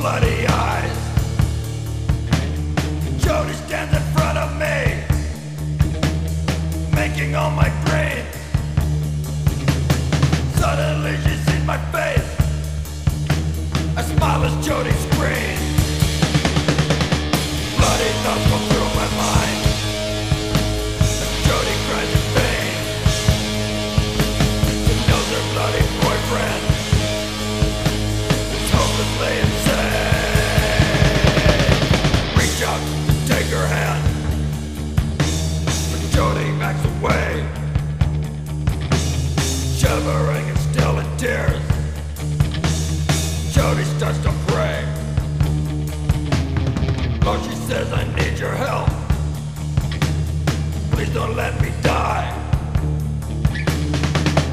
bloody eyes. Jody stands in front of me, making all my brains. Suddenly she sees my face. I smile as Jody screams. Bloody thoughts go through my mind as Jody cries in pain. She knows her bloody boyfriend is hopelessly insane. Reach out to take her hand, but Jody backs away, shivering and still in tears. Jody starts to pray. Lord, she says, I need your help. Please don't let me die.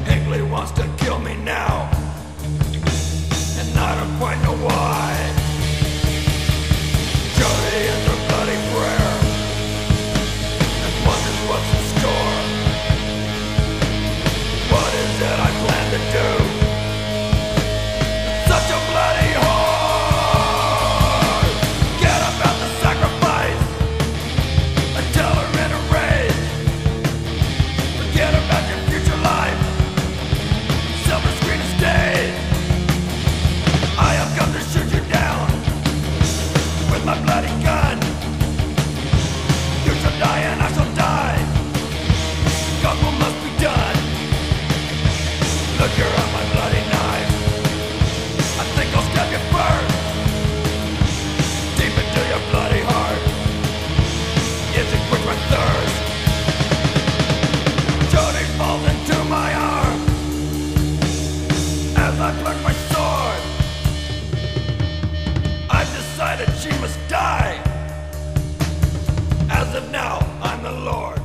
Hinckley wants to kill me now, and I don't quite know why. Jody is her bloody prayer and wonders what's in store. What is it I plan to do? Such a bloody whore. Get about the sacrifice. I tell her in a rage. Forget about your future life. Silver screen is stage. I have come to shoot you down with my bloody gun. You shall die and I shall die. Godful must be done. Look, you're on my bloody knife. I think I'll stab you first, deep into your bloody heart. Yes, it quench my thirst. Jody falls into my arms as I pluck my sword. I've decided she must die. As of now, I'm the Lord.